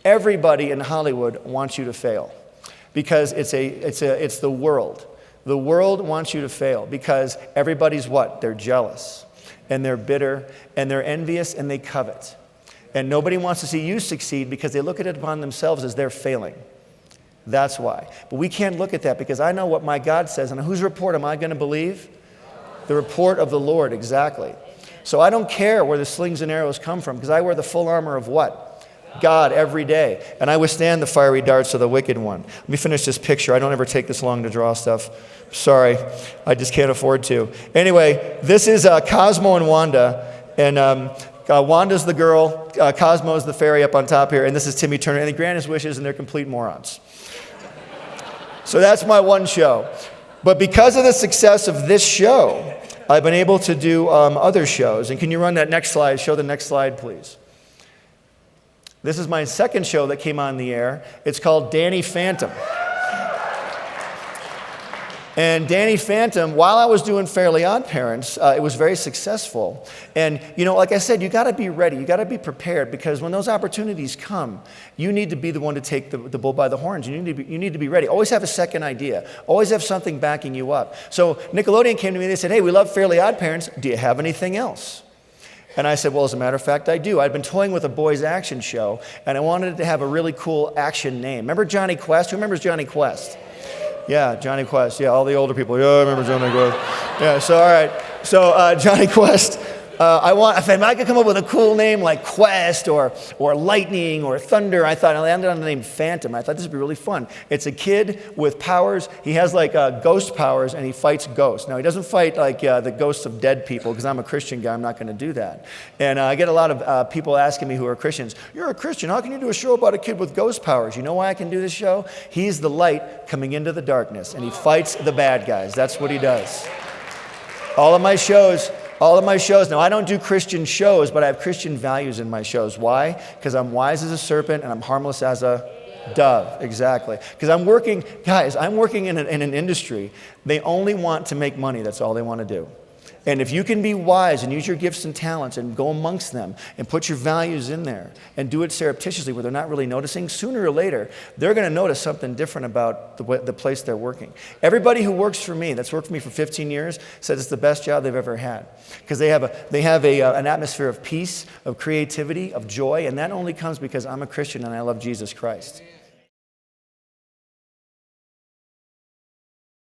Everybody in Hollywood wants you to fail because it's the world. The world wants you to fail because everybody's what? They're jealous and they're bitter and they're envious and they covet. And nobody wants to see you succeed because they look at it upon themselves as they're failing. That's why. But we can't look at that because I know what my God says. And whose report am I going to believe? The report of the Lord, exactly. So I don't care where the slings and arrows come from because I wear the full armor of what? God every day. And I withstand the fiery darts of the wicked one. Let me finish this picture. I don't ever take this long to draw stuff. Sorry. I just can't afford to. Anyway, this is Cosmo and Wanda. And Wanda's the girl. Cosmo's the fairy up on top here. And this is Timmy Turner. And they grant his wishes and they're complete morons. So that's my one show. But because of the success of this show, I've been able to do other shows. And can you run that next slide? Show the next slide, please. This is my second show that came on the air. It's called Danny Phantom. And Danny Phantom, while I was doing Fairly Odd Parents, it was very successful. And, like I said, you got to be ready. You got to be prepared because when those opportunities come, you need to be the one to take the bull by the horns. You need to be ready. Always have a second idea. Always have something backing you up. So Nickelodeon came to me and they said, hey, we love Fairly Odd Parents. Do you have anything else? And I said, well, as a matter of fact, I do. I'd been toying with a boys' action show, and I wanted it to have a really cool action name. Remember Johnny Quest? Who remembers Johnny Quest? Yeah, Johnny Quest. Yeah, all the older people. Yeah, I remember Johnny Quest. Yeah, so all right. So Johnny Quest. If I could come up with a cool name like Quest or Lightning or Thunder, I thought I landed on the name Phantom. I thought this would be really fun. It's a kid with powers. He has like ghost powers and he fights ghosts. Now he doesn't fight like the ghosts of dead people because I'm a Christian guy. I'm not going to do that. And I get a lot of people asking me who are Christians, you're a Christian. How can you do a show about a kid with ghost powers? You know why I can do this show? He's the light coming into the darkness and he fights the bad guys. That's what he does. All of my shows, now I don't do Christian shows, but I have Christian values in my shows. Why? Because I'm wise as a serpent and I'm harmless as a dove. Exactly. Because I'm working in an industry, they only want to make money. That's all they want to do. And if you can be wise and use your gifts and talents and go amongst them and put your values in there and do it surreptitiously where they're not really noticing, sooner or later, they're going to notice something different about the place they're working. Everybody who works for me, that's worked for me for 15 years, says it's the best job they've ever had. Because they have an atmosphere of peace, of creativity, of joy, and that only comes because I'm a Christian and I love Jesus Christ.